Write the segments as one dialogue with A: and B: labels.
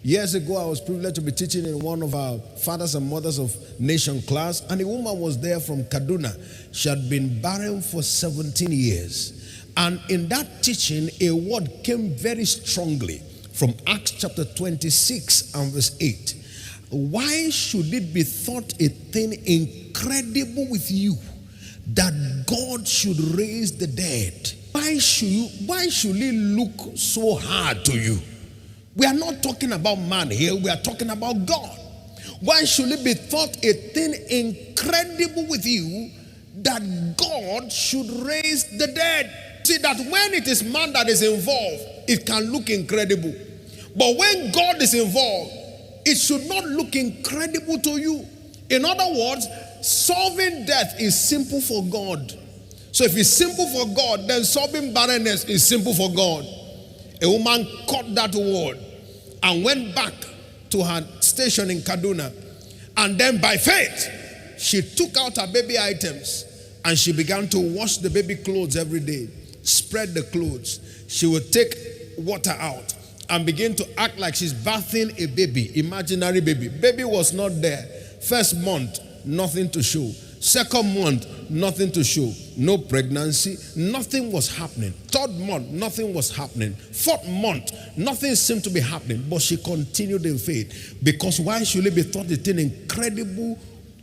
A: Years ago, I was privileged to be teaching in one of our fathers and mothers of nation class, and a woman was there from Kaduna. She had been barren for 17 years. And in that teaching, a word came very strongly from Acts chapter 26 and verse 8. Why should it be thought a thing incredible with you that God should raise the dead? Why should it look so hard to you? We are not talking about man here, we are talking about God. Why should it be thought a thing incredible with you that God should raise the dead? See, that when it is man that is involved, it can look incredible. But when God is involved, it should not look incredible to you. In other words, solving death is simple for God. So if it's simple for God, then solving barrenness is simple for God. A woman caught that word and went back to her station in Kaduna. And then by faith, she took out her baby items and she began to wash the baby clothes every day, spread the clothes. She would take water out and begin to act like she's bathing a baby, imaginary baby. Baby was not there. First month, nothing to show. Second month, nothing to show. No pregnancy, nothing was happening. Third month, nothing was happening. Fourth month, nothing seemed to be happening. But she continued in faith. Because why should it be thought a thing incredible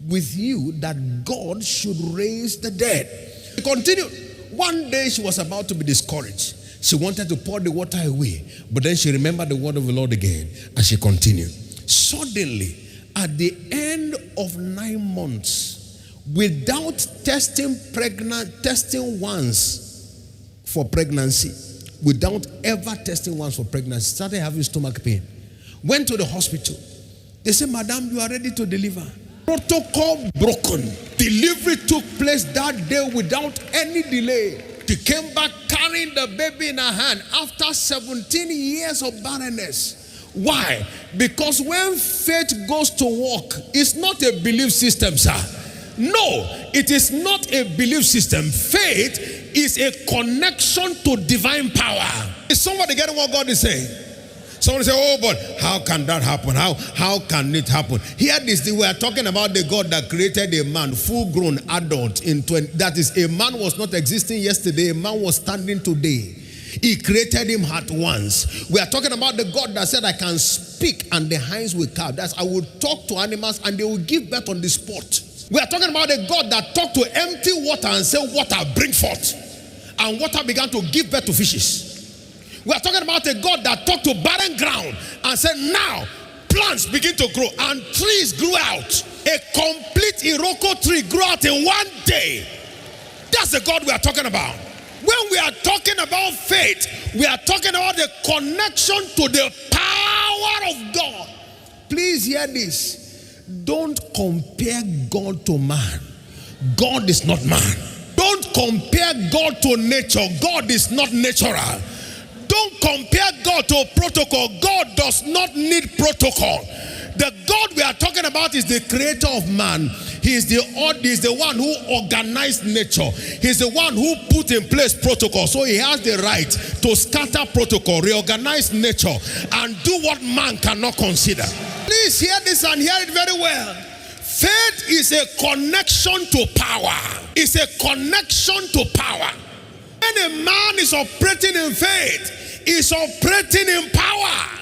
A: with you that God should raise the dead? She continued. One day she was about to be discouraged. She wanted to pour the water away. But then she remembered the word of the Lord again. And she continued. Suddenly, at the end of 9 months, without testing once for pregnancy, without ever testing once for pregnancy, started having stomach pain. Went to the hospital. They said, Madam, you are ready to deliver. Protocol broken. Delivery took place that day without any delay. She came back carrying the baby in her hand after 17 years of barrenness. Why? Because when faith goes to work, it's not a belief system, sir. No, it is not a belief system. Faith is a connection to divine power. Is somebody getting what God is saying? Somebody say, oh, but how can that happen? How can it happen? Here this thing, we are talking about the God that created a man, full-grown adult in 20. That is, a man was not existing yesterday, a man was standing today. He created him at once. We are talking about the God that said, I can speak and the hinds will calve. That's, I will talk to animals and they will give birth on the spot. We are talking about a God that talked to empty water and said, water, bring forth. And water began to give birth to fishes. We are talking about a God that talked to barren ground and said, now plants begin to grow and trees grew out. A complete Iroko tree grew out in one day. That's the God we are talking about. When we are talking about faith, we are talking about the connection to the power of God. Please hear this. Don't compare God to man. God is not man. Don't compare God to nature. God is not natural. Don't compare God to protocol. God does not need protocol. The God we are talking about is the creator of man. He is the one who organized nature. He's the one who put in place protocol. So he has the right to scatter protocol, reorganize nature, and do what man cannot consider. Please hear this and hear it very well. Faith is a connection to power. It's a connection to power. When a man is operating in faith, he's operating in power.